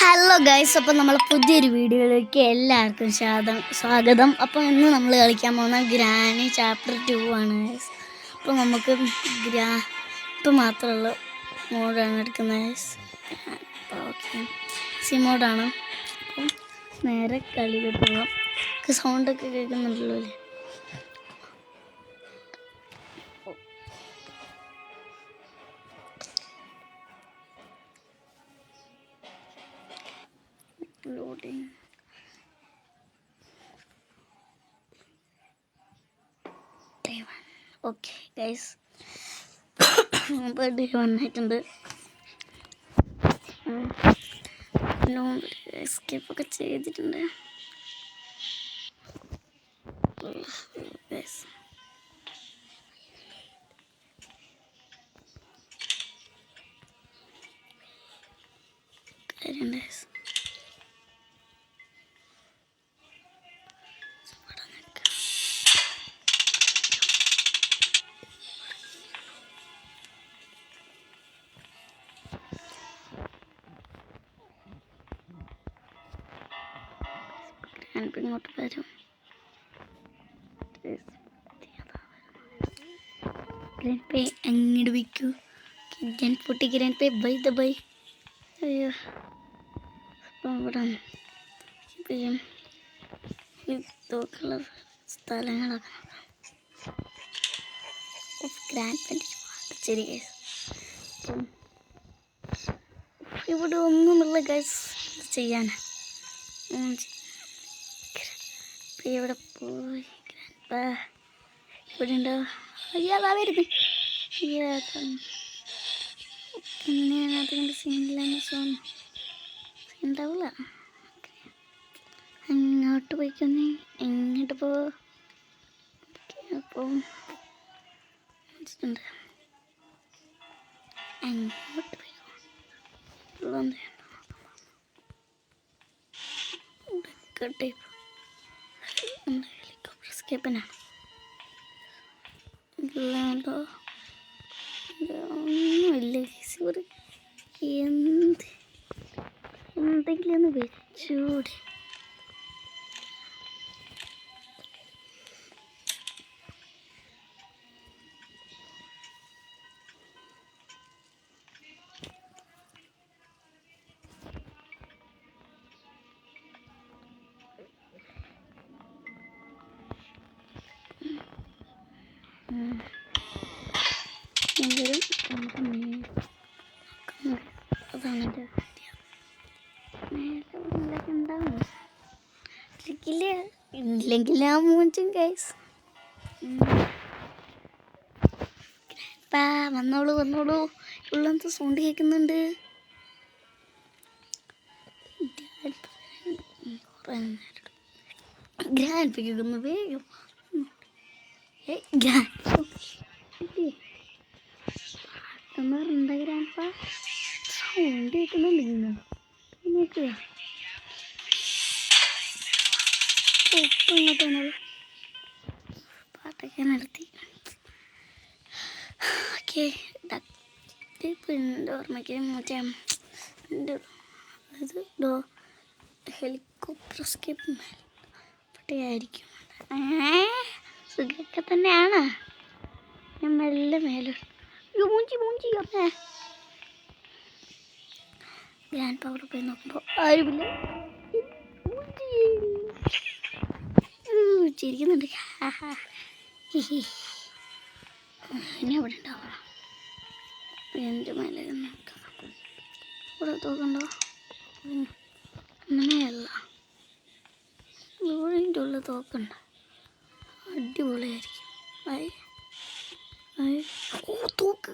Hello guys, അപ്പോൾ നമ്മൾ പുതിയൊരു വീഡിയോയിലേക്ക് എല്ലാവർക്കും സ്വാഗതം. അപ്പോൾ ഇന്ന് നമ്മൾ കളിക്കാൻ പോകുന്ന ഗ്രാനി ചാപ്റ്റർ 2 ആണ് ഗൈസ്. അപ്പോൾ നമുക്ക് ഗ്രാപ്പ് മാത്രമുള്ള മോഡാണ് എടുക്കുന്നത് ഗൈസ്. അപ്പോൾ ഓക്കെ, സി മോഡാണ്. അപ്പം നേരെ കളിയിലോട്ട് പോകാം. സൗണ്ടൊക്കെ കേൾക്കുന്നുണ്ടല്ലോ അല്ലേ? Loading. Day 1. Okay, guys. Day 1 ആയിട്ടുണ്ട്. എസ്കേപ്പ് ഒക്കെ ചെയ്തിട്ടുണ്ട്. ഇങ്ങോട്ട് വരും. അങ്ങോട്ട് വയ്ക്കൂ. പൊട്ടിക്ക് ബൈ ദ ബൈ. അയ്യോ, ഇവിടെ തോക്കുള്ള സ്ഥലങ്ങളൊക്കെ ശരി ഗൈസ്. ഇവിടെ ഒന്നുമില്ല ഗൈസ് ചെയ്യാൻ. ഇവിടെ പോയി ഇവിടെ ഉണ്ടോ? അയ്യാതാ വരുന്നു. പിന്നെ അതുകൊണ്ട് സീനില്ലാന്ന് തോന്നുന്നു. സീനുണ്ടാവില്ല. അങ്ങോട്ട് പോയിക്കൊന്നേ. എങ്ങോട്ട് പോ? അപ്പോൾ അങ്ങോട്ട് പോയിക്കോട്ടെ. ഹെലികോപ്റ്റർ സ്കേപ്പിനാണ്. ഒന്നുമില്ല. എന്തെങ്കിലും ഒന്ന് വെച്ചൂടെ? ഇല്ലെങ്കിൽ ആ മൂഞ്ചും ഗൈസ്. വന്നോളൂ വന്നോളൂ. ഉള്ളെന്ത് സൗണ്ട് കേൾക്കുന്നുണ്ട്. ഗ്രാൻഡ് പിക്കുന്നു വേഗം. പാട്ടെന്ന് ഗ്രാൻഡ് സൗണ്ട് കേൾക്കുന്നുണ്ട്. നിങ്ങൾക്ക് ഇങ്ങോട്ടാണ് പാട്ടൊക്കെ നടത്തി. ഓക്കെ, എൻ്റെ ഓർമ്മയ്ക്ക് മറ്റേ ഇത് ഹെലികോപ്റ്റർ സ്കേപ്പ് പട്ടിയായിരിക്കും. സുഖമൊക്കെ തന്നെയാണ്. ഞാൻ മെല്ലെ മേലെ മൂഞ്ചി അമ്മേ. ഗ്രാൻഡ് പവർ പോയി നോക്കുമ്പോൾ ആരുമില്ല. ചിരിക്കുന്നുണ്ട്. ഇനി അവിടെ ഉണ്ടാവുക. എൻ്റെ മേലെ നോക്കാം. ഇവിടെ തോക്കണ്ടോ? അങ്ങനെയല്ല, ഇവിടെ ഉള്ള തോക്കണ്ട. അടിപൊളിയായിരിക്കും. തോക്ക്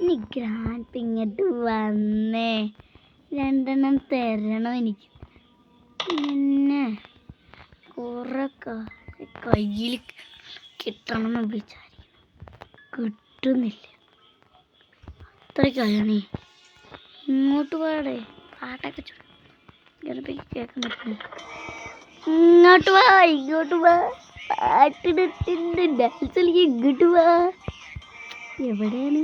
ഇനി ഗ്രാൻഡ് ഇങ്ങോട്ട് വന്നേ. 2 തരണം എനിക്ക്. പിന്നെ കുറെ കയ്യിൽ കിട്ടണമെന്ന് വിചാരിക്കും. കിട്ടുന്നില്ല. അത്രയ്ക്കാണ്. ഇങ്ങോട്ട് പോയാടേ. പാട്ടൊക്കെ കേൾക്കാൻ പറ്റുന്നു. ഇങ്ങോട്ട് വാ, ഇങ്ങോട്ട് വാ. പാട്ടിടത്തിൻ്റെ ഡാൻസ് കളിക്ക്. ഇങ്ങോട്ട് വാ. എവിടെയാണ്?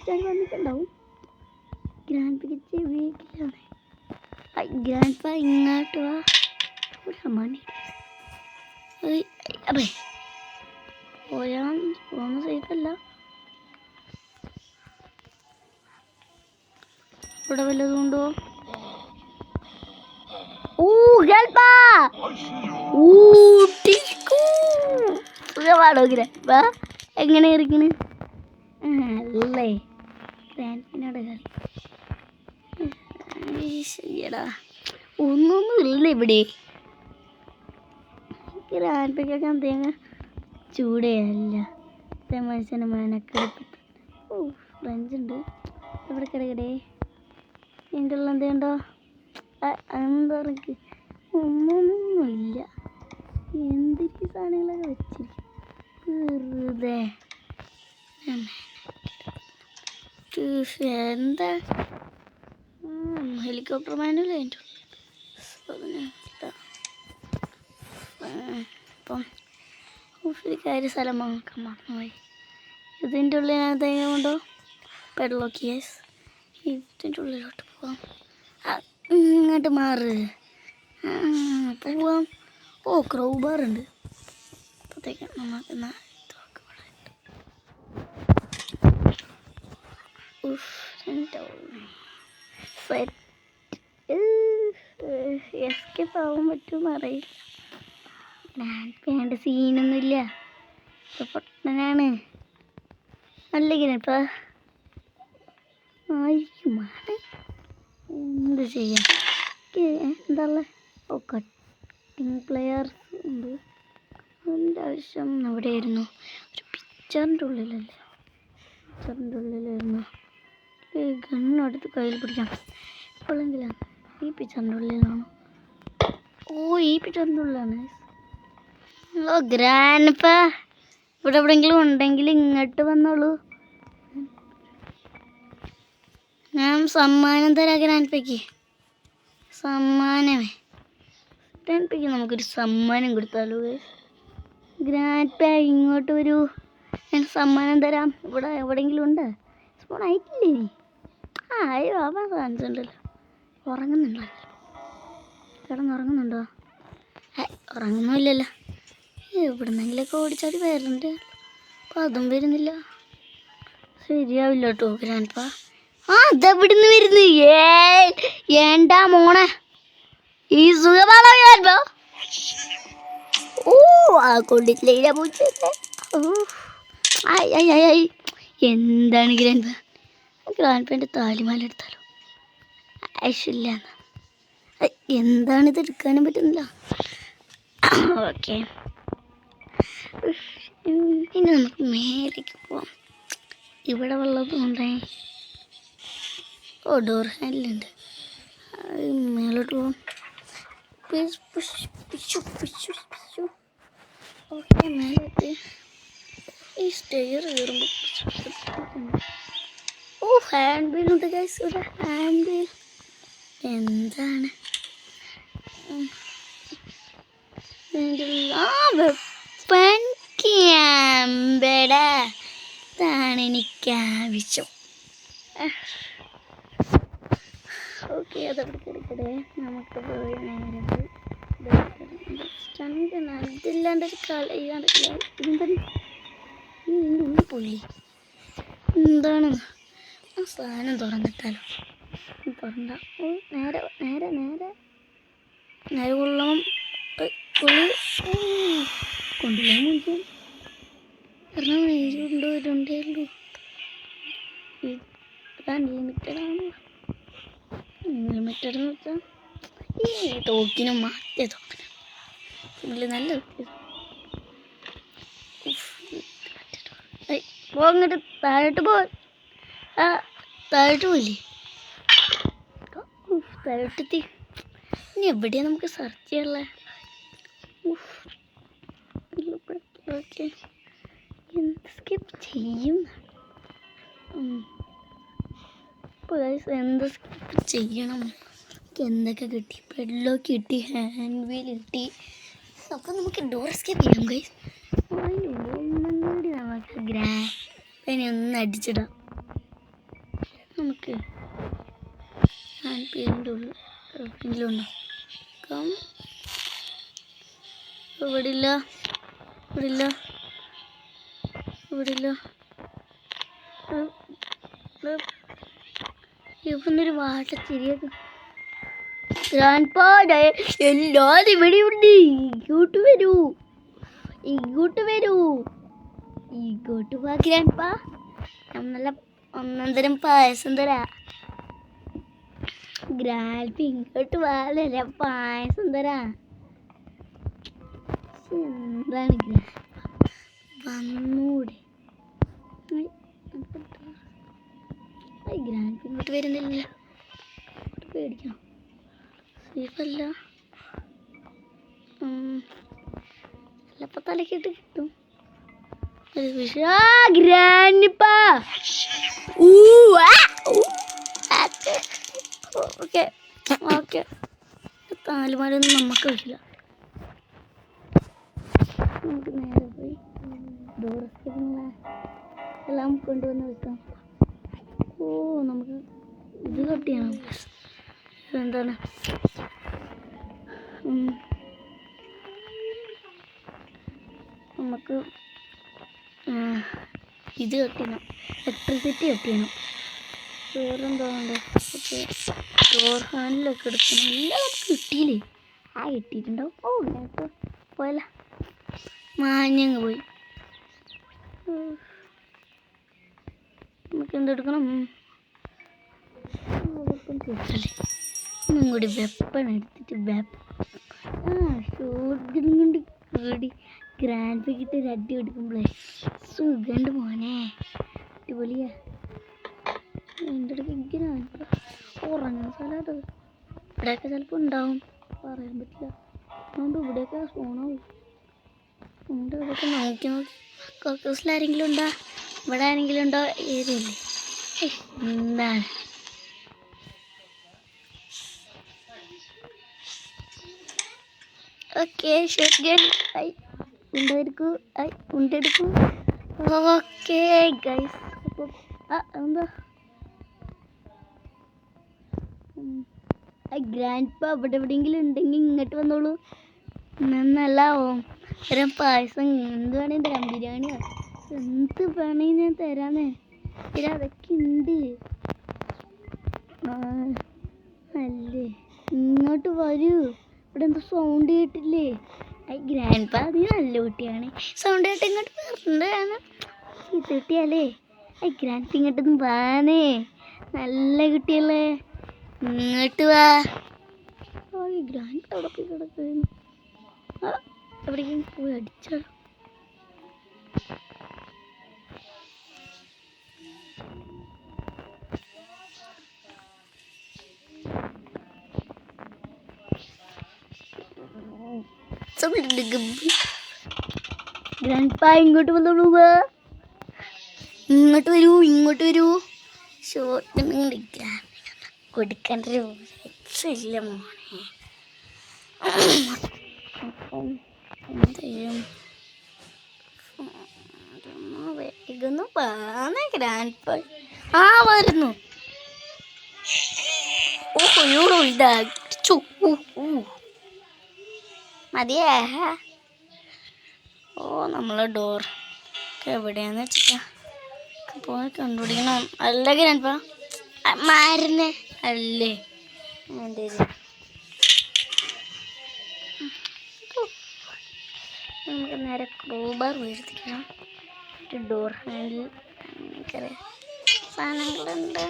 വിളിച്ചാൽ വന്നിട്ടുണ്ടാവും. ഗ്രാൻഡ് പിക്ക് വീട്ടിലാണ്. ഗ്രാൻഡ് പാ ഇങ്ങോട്ട് വാ. ഒരു മണി അപ്പേ പോയാൻ പോകുന്ന സേഫല്ല. ഇവിടെ വല്ലതും ഉണ്ടോ? സുഖമാണോ ഗ്രാൻഡ്? എങ്ങനെ ഇരിക്കണ്? അല്ലേ ഗ്രാൻഡിനോട് ശരിയടാ, ഒന്നൊന്നും ഇല്ല ഇവിടെ. ഗ്രാൻഡ്ക്കൊക്കെ എന്തെങ്കിലും ചൂടയല്ല മനുഷ്യനെ മനക്കെടുത്തിട്ട്. ഫ്രഞ്ച് ഉണ്ട് ഇവിടെ കിടക്കടേ. എൻ്റെ ഉള്ള എന്തുണ്ടോ? എന്താ എനിക്ക് ഒന്നൊന്നുമില്ല. എന്തൊക്കെ സാധനങ്ങളൊക്കെ വെച്ചിരിക്കും വെറുതെ. എന്താ ഹെലികോപ്റ്റർ മാനുവല്ലേ അതിൻ്റെ അപ്പം ഒരു കാര്യം സ്ഥലം നോക്കാൻ മറന്നുപോയി. ഇതിൻ്റെ ഉള്ളിൽ കൊണ്ടോ പെഡലോക്ക്. യെസ്, ഇതിൻ്റെ ഉള്ളിലോട്ട് പോവാം. ഇങ്ങോട്ട് മാറ് പോവാം. ക്രൗ ബാർ ഉണ്ട്. അപ്പോഴത്തേക്കും നമുക്ക് എസ്കേപ്പ് ആവാൻ പറ്റുമെന്ന് അറിയില്ല. വേണ്ട സീനൊന്നുമില്ല. ഇപ്പം പൊട്ടനാണ്. അല്ലെങ്കിൽ ഇപ്പം ആയിരിക്കും. എന്ത് ചെയ്യാം? എന്താ കട്ടിങ് പ്ലെയർസ് ഉണ്ട്. അതിൻ്റെ ആവശ്യം എവിടെയായിരുന്നു? ഒരു പിക്ചറിൻ്റെ ഉള്ളിലല്ലേ? പിക്ചറിൻ്റെ ഉള്ളിലായിരുന്നു. ഗണ്ണെടുത്ത് കയ്യിൽ പിടിക്കാം എപ്പോഴെങ്കിലും. ഈ പിക്ചറിൻ്റെ ഉള്ളിലാണോ? ഈ പിക്ചറിൻ്റെ ഉള്ളിലാണ്. ഗ്രാൻഡ് പാ ഇവിടെ എവിടെയെങ്കിലും ഉണ്ടെങ്കിൽ ഇങ്ങോട്ട് വന്നോളൂ. ഞാൻ സമ്മാനം തരാം ഗ്രാൻഡ് പായ്ക്ക്. സമ്മാനമേ ഗ്രാൻഡ് പായ്ക്ക് നമുക്കൊരു സമ്മാനം കൊടുത്താലോ? ഗ്രാൻഡ് പാ ഇങ്ങോട്ട് വരൂ, ഞാൻ സമ്മാനം തരാം. ഇവിടെ എവിടെയെങ്കിലും ഉണ്ട്. സ്പൂൺ ആയിട്ടില്ലേ? അയ്യോ അവൻ കാണിച്ചിട്ടുണ്ടല്ലോ. ഉറങ്ങുന്നുണ്ടോ? കിടന്നുറങ്ങുന്നുണ്ടോ? ഉറങ്ങുന്നില്ലല്ലോ. എവിടുന്നെങ്കിലൊക്കെ ഓടിച്ചാടി വരുന്നുണ്ട്. അപ്പം അതും വരുന്നില്ല. ശരിയാവില്ല കേട്ടോ ഗ്രാൻഡ് പാ. അതെവിടുന്ന് വരുന്നു? ഏണ്ടാ മോണെ ഈ സുഖമാണോ ഗ്രാൻഡ് പാ? കൊണ്ടിട്ടില്ല പൂച്ചല്ലേ. എന്താണ് ഗ്രാൻഡ് പാ? ഗ്രാൻഡ് പാൻ്റെ താലിമാല എടുത്താലോ? ആവശ്യമില്ല. എന്താണിത് എടുക്കാനും പറ്റുന്നില്ല. ഓക്കെ, ഇനി നമുക്ക് മേലേക്ക് പോവാം. ഇവിടെ വെള്ളത്തുണ്ടേ. ഡോർ ഹാൻഡിലുണ്ട്. മേലോട്ട് പോവാം. ഓക്കെ, മേലോട്ട് ഈ സ്റ്റെയർ കയറുമ്പോൾ ഹാൻഡ് വീലുണ്ട് ഗൈസ്. ഇവിടെ ഹാൻഡ് വീൽ എന്താണ്? വെപ്പൺ ക്യാമ്പടാ. ഇതാണ് എനിക്ക് ആവശ്യം. ഓക്കെ, അതവിടെ കിടക്കട്ടെ. നമുക്ക് പോയി നേരെ അതില്ലാണ്ടൊരു കളിയാണ്ട് എന്താണ് ഉള്ളിൽ പുള്ളി. എന്താണ് ആ സാധനം തുറന്നിട്ടാലോ? തുറണ്ട. നേരെ നേരെ നേരെ നേരെ കൊള്ളണം. കൊണ്ടില്ല മുൻപ് കാരണം ഉണ്ടോ? രണ്ടേ ഉള്ളൂ. അൺലിമിറ്റഡാണ്. അൺലിമിറ്റഡ് എന്ന് വെച്ചാൽ ഈ തോക്കിനും മാറ്റിയ തോക്കിനും നല്ല അങ്ങോട്ട് താഴോട്ട് താഴോട്ട് പോയില്ലേ? താഴോട്ടെത്തി. ഇനി എവിടെയാണ് നമുക്ക് സെർച്ച് ചെയ്യാനുള്ള? ഓക്കെ, എന്ത് സ്കിപ്പ് ചെയ്യും? എന്ത് സ്കിപ്പ് ചെയ്യണം? എന്തൊക്കെ കിട്ടി? പെഡ്ലോക്ക് കിട്ടി, ഹാൻഡ് വീൽ കിട്ടി. അപ്പം നമുക്ക് ഡോർ സ്കിപ്പ് ചെയ്യാം ഗൈസ്. ഒന്നും കൂടി നമുക്ക് ഗ്രാൻഡ് ഒന്ന് അടിച്ചിടാം. എവിടെയെങ്കിലും ഉണ്ടോ? ഇവിടെ ഇല്ല, ഇവിടെ ഇല്ല, ഇവിടെ ഇല്ല. ഇവിടുന്നൊരു വാട്ടച്ചിരിയൊക്കെ. എല്ലാരും ഇവിടെയുണ്ട്. ഇങ്ങോട്ട് വരൂ, ഇങ്ങോട്ട് വരൂ, ഇങ്ങോട്ട് വാ ഗ്രാൻഡ്പാ. നല്ല ഒന്നന്തരം പായസം തരാ. ഗ്രാൻഡ് ഇങ്ങോട്ട് വാലല്ല, പായസം തരാ. എന്താണ് വന്നൂടെ? ഗ്രാൻഡ് ഇങ്ങോട്ട് വരുന്നില്ല, പേടിക്കണം. സേഫല്ല, ചിലപ്പോൾ തലക്കിട്ട് കിട്ടും. Grandpa okay okay. താലുമാരൊന്നും നമുക്ക് വയ്ക്കില്ല. നമുക്ക് നേരെ പോയി എല്ലാം കൊണ്ടുവന്ന് വെക്കാം. ഓ, നമുക്ക് ഇത് കട്ടിയാണ്. എന്താണ് നമുക്ക് ഇത് കട്ടിയണം, ഇലക്ട്രിസിറ്റി കട്ടിയണം. വേറെന്താ വേണ്ടത്? ഓക്കെ, ഡോർ ഹാൻഡിലൊക്കെ എടുക്കണം. എല്ലാം കിട്ടിയില്ലേ? കിട്ടിയിട്ടുണ്ടാവും. ഓ, നേരത്തെ പോയല്ല, മാഞ്ഞങ്ങ് പോയി. നമുക്ക് എന്തെടുക്കണം? ഒന്നും കൂടി വെപ്പൺ എടുത്തിട്ട് ഷോട്ട് കൊണ്ട് കൂടി ഗ്രാൻഡ് കിട്ട് ഒരു അടി എടുക്കുമ്പോഴേ സുഖണ്ട് മോനെ, അടിപൊളിയാ. എൻ്റെ അടുത്ത് ഉറങ്ങുന്ന സ്ഥലം അത്. ഇവിടെയൊക്കെ ചിലപ്പോൾ ഉണ്ടാവും, പറയാൻ പറ്റില്ല. അതുകൊണ്ട് ഇവിടെയൊക്കെ ഫോണാവും. അതുകൊണ്ട് ഇവിടെയൊക്കെ നോക്കി നോക്കി കോക്കോസിൽ ആരെങ്കിലും ഉണ്ടോ, ഇവിടെ ആരെങ്കിലും ഉണ്ടോ ഏരിയല്ലേ? എന്താണ് ഓക്കെ, ഷോട്ട് ഗൺ ഉണ്ടെടുക്കൂ, ഉണ്ടെടുക്കൂ. ഓക്കെ ഗൈസ്, അപ്പോൾ എന്താ ഗ്രാൻഡ്പാ അവിടെ എവിടെയെങ്കിലും ഉണ്ടെങ്കിൽ ഇങ്ങോട്ട് വന്നോളൂ. നന്നല്ല തരാം പായസം, എന്ത് വേണേലും തരാം. ബിരിയാണിയോ എന്ത് വേണമെങ്കിൽ ഞാൻ തരാന്നേ. പിന്നെ അതൊക്കെ ഉണ്ട് അല്ലേ. ഇങ്ങോട്ട് വരൂ, ഇവിടെ എന്തോ സൗണ്ട് കേട്ടില്ലേ? ഗ്രാൻഡ്പാ അത് നല്ല കുട്ടിയാണ്, സൗണ്ട് കേട്ട് ഇങ്ങോട്ട് പറഞ്ഞതാണ്. ഇത് കുട്ടിയല്ലേ? ഗ്രാൻഡ് ഇങ്ങോട്ടൊന്നും വാനേ, നല്ല കുട്ടിയല്ലേ, ഇങ്ങോട്ട് വാ. ഗ്രാൻഡ് അവിടെ പോയി കിടക്കുന്നു. എവിടേക്കും പോയി അടിച്ചാലോ? ഗ്രാൻഡ്പാ ഇങ്ങോട്ട് വന്നോളൂ, ഇങ്ങോട്ട് വരൂ, ഇങ്ങോട്ട് വരൂ. ഷോട്ട് കൊടുക്കേണ്ട ഒരു ഇല്ല മോനെ. അപ്പം എന്ത് ചെയ്യും? വേഗം പാന്നേ ഗ്രാൻഡ്പാ. വരുന്നു. ഓഹോ, ഇതാ മതിയേ. നമ്മളെ ഡോർ എവിടെയാന്ന് വെച്ചിട്ടാ പോയി കണ്ടുപിടിക്കണം. അല്ല ഗ്രാൻഡ്പാ, മാരുന്നേ അല്ലേ? നമുക്ക് നേരെ ക്രോബാർ മേടിച്ചിരിക്കണം. ഡോർ ഹാൻഡിൽ ഭയങ്കര സാധനങ്ങളുണ്ട്.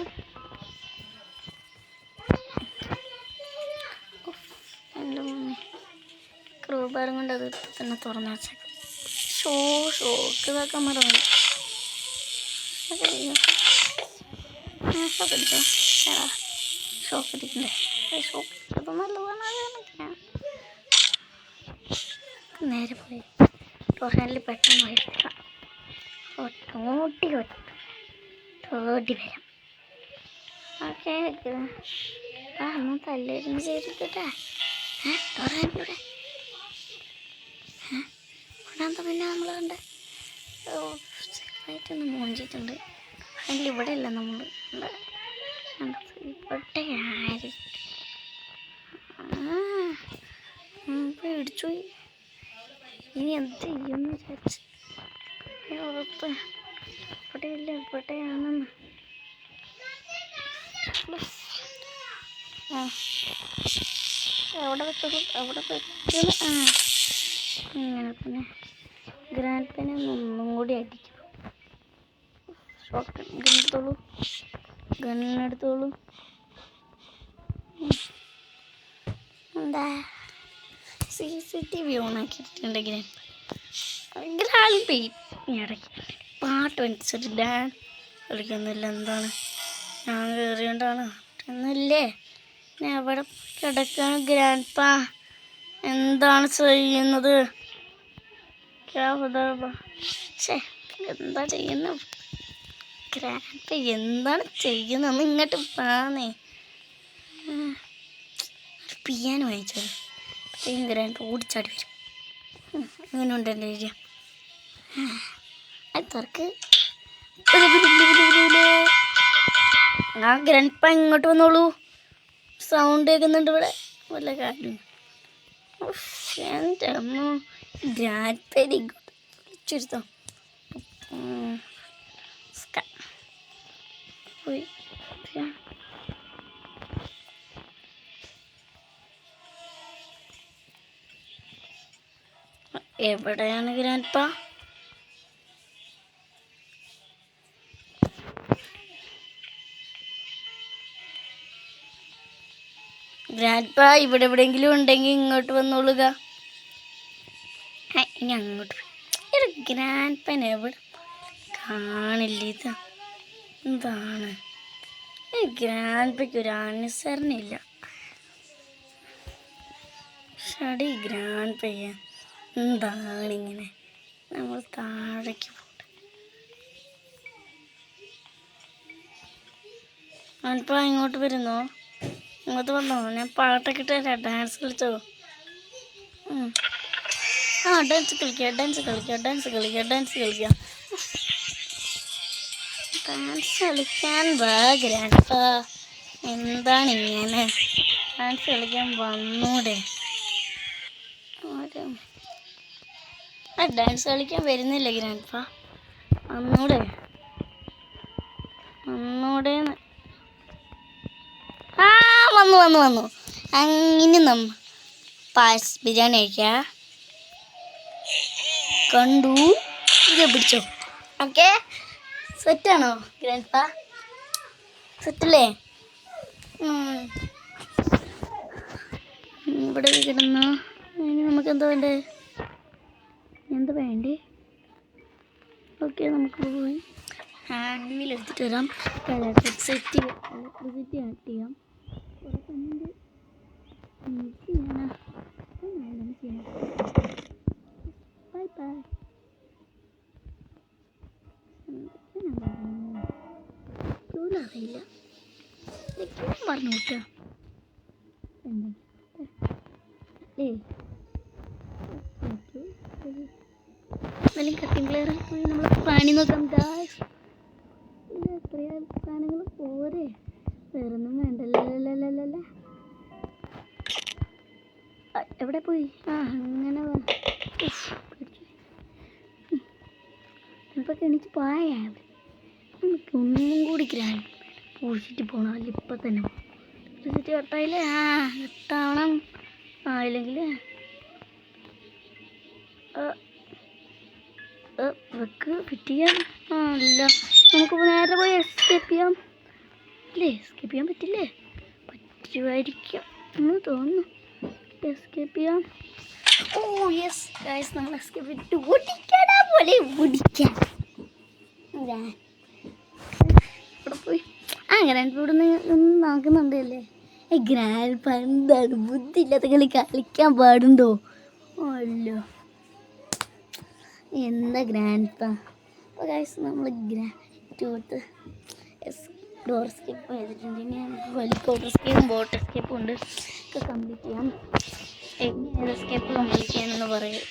എൻ്റെ മമ്മി ക്രോബാറും കൊണ്ട് അത് തന്നെ തുറന്നു വെച്ചേക്കും. ഷോക്ക് ഇതാക്കാൻ മറന്നു. ഷോക്ക് അടിക്കണ്ടേ? ഷോക്ക് അത് നല്ലതാണ്. നേരെ പോയി ഡോർ ഹാൻഡിൽ പെട്ടെന്ന് പോയിരിക്കാം. ഓടി വരാം. ഓക്കെ, ഒന്ന് തല്ലേരും ചെയ്തിട്ടാ ഡോർ ഹാൻഡിലൂടെ ഇവിടെന്താ പിന്നെ നമ്മൾ കണ്ട് ചെറുതായിട്ടൊന്ന് മോഞ്ചിട്ടുണ്ട്. ഹാൻഡിൽ ഇവിടെ ഇല്ല, നമ്മൾ ഇവിടെ ആയിരിക്കും. ചുയ്. ഇനി എന്ത് ചെയ്യുമെന്ന് വിചാരിച്ച് ഉറപ്പ് ഇവിടെയല്ല ഇവിടെയാണെന്ന്. ആ അവിടെ വെച്ചോളൂ, അവിടെ വെച്ചോളൂ. ആ ഇങ്ങനെ തന്നെ ഗ്രാൻഡ് പെനെ ഒന്നും കൂടി അടിക്കും. ഷോട്ട് ഗണ്ണെടുത്തോളൂ, ഗണ്ണെടുത്തോളൂ. എന്താ CCTV ഓണാക്കിയിട്ടുണ്ട്. ഗ്രാൻഡ് പേ ഇടയ്ക്ക് പാട്ട് വെച്ചിട്ട് ഡാൻസ് കളിക്കുന്നില്ല. എന്താണ് ഞാൻ കയറിയോണ്ടാണ് ഒന്നുമില്ലേ? ഞാൻ അവിടെ കിടക്കാണ്. ഗ്രാൻഡ് പാ എന്താണ് ചെയ്യുന്നത്? എന്താ ചെയ്യുന്നു ഗ്രാൻഡ് പാ? എന്താണ് ചെയ്യുന്നത്? ഇങ്ങോട്ട് പാന്നേ. പിയാനോ വാങ്ങിച്ചത് ഗ്രാൻഡ് ഓടിച്ചാടി വരും. അങ്ങനെ ഉണ്ട് എൻ്റെ ഏരിയ. അത് തുറക്ക്. ആ ഗ്രാൻഡ് പാ ഇങ്ങോട്ട് വന്നോളൂ. സൗണ്ട് കേൾക്കുന്നുണ്ട് ഇവിടെ. വല്ല കാര്യം എൻ്റെ അമ്മ ഗ്രാൻഡ് പാ ഇങ്ങോട്ട് വിളിച്ചെടുത്തോ. പോയി എവിടെയാണ് ഗ്രാൻഡ് പാ? ഗ്രാൻഡ് പാ ഇവിടെ എവിടെയെങ്കിലും ഉണ്ടെങ്കിൽ ഇങ്ങോട്ട് വന്നോളുക. ഇനി അങ്ങോട്ട് ഗ്രാൻഡ് പാൻ എവിടെ കാണില്ല. ഇത് എന്താണ് ഗ്രാൻഡ് പായ്ക്ക് ഒരു അനുസരണയില്ല. ഷടി ഗ്രാൻഡ് പയ്യ എന്താണിങ്ങനെ? നമ്മൾ താഴേക്ക് പോട്ടെ. ഗ്രാൻഡ് ഇങ്ങോട്ട് വരുന്നോ? ഇങ്ങോട്ട് വന്നോ? ഞാൻ പാട്ടൊക്കെ ഇട്ട് ഡാൻസ് കളിച്ചോ? ആ ഡാൻസ് കളിക്കാം, ഡാൻസ് കളിക്കാം, ഡാൻസ് കളിക്കാം, ഡാൻസ് കളിക്കാം. ഡാൻസ് കളിക്കാൻ വാ ഗ്രാൻഡ് പാ. എന്താണ് ഇങ്ങനെ? ഡാൻസ് കളിക്കാൻ വന്നൂടെ? ആ ഡാൻസ് കളിക്കാൻ വരുന്നില്ല ഗ്രാൻഡ് പാ. വന്നൂടെ? വന്നൂടേന്ന്. ആ വന്നു വന്നു വന്നു. അങ്ങനെ പായസ് ബിരിയാണി കഴിക്കാം. കണ്ടു ഇത് പിടിച്ചോ. ഓക്കെ സെറ്റാണോ ഗ്രാൻഡ് പാ? സെറ്റല്ലേ? ഇവിടെ കിടന്നു. ഇനി നമുക്ക് എന്താ വേണ്ടേ? എന്താ വേണ്ടേ? ഓക്കെ നമുക്ക് പോയി ഹാൻഡ് വീൽ എടുത്തിട്ട് വരാം. ഇലക്ട്രിസിറ്റി ആഡ് ചെയ്യാം. കുറേ പണിയുണ്ട്. Bye bye. അറിയില്ല പറഞ്ഞു കേട്ടോ. എന്താ കട്ടിങ് ക്ലിയർ പോയി നമ്മൾ പണി നോക്കാം. എത്രയാ സാധനങ്ങൾ പോരെ, വേറൊന്നും വേണ്ടല്ലോ. എവിടെ പോയി? ആ അങ്ങനെ ഇപ്പൊക്കെ എണീച്ച് പോയാ നമുക്ക് ഒന്നും കൂടി ഗ്രാൻഡ് പൂശിട്ട് പോകണം. അല്ല ഇപ്പം തന്നെ പൂശിട്ട് കട്ടായില്ലേ? ആ കട്ടാവണം. ഇല്ലെങ്കിൽ വെക്ക് ഫിറ്റ് ചെയ്യാം. അല്ല നമുക്ക് നേരെ പോയി എസ്കേപ്പ് ചെയ്യാം അല്ലേ? എസ്കേപ്പ് ചെയ്യാൻ പറ്റില്ലേ? പറ്റുമായിരിക്കും എന്ന് തോന്നുന്നു. എസ്കേപ്പ് ചെയ്യാം. ഓ യെസ് ഗൈസ്, നമ്മൾ എസ്കേപ്പ് ചെയ്തിട്ട് ഓടിക്കാടാ പോലെ ഓടിക്കാം. ഇവിടെ പോയി ഗ്രാൻഡ് ഇവിടെ നിന്ന് നോക്കുന്നുണ്ടല്ലേ? ഗ്രാൻഡ് പാ എന്താണ് ബുദ്ധി ഇല്ലാത്ത കളി കളിക്കാൻ പാടുണ്ടോ? അല്ലോ എന്താ ഗ്രാൻഡ് പാ. അപ്പോൾ ഗൈസ് നമ്മൾ ഗ്രാൻഡ് ഡോർ എസ്കേപ്പ് ചെയ്തിട്ടുണ്ട്. ഇനി നമുക്ക് ഹെലികോപ്റ്റർ എസ്കേപ്പും ബോട്ട് എസ്കേപ്പും ഉണ്ട്. ഒക്കെ കംപ്ലീറ്റ് ചെയ്യാം. എങ്ങനെ എസ്കേപ്പ് കംപ്ലീറ്റ് ചെയ്യാനെന്ന് പറയും.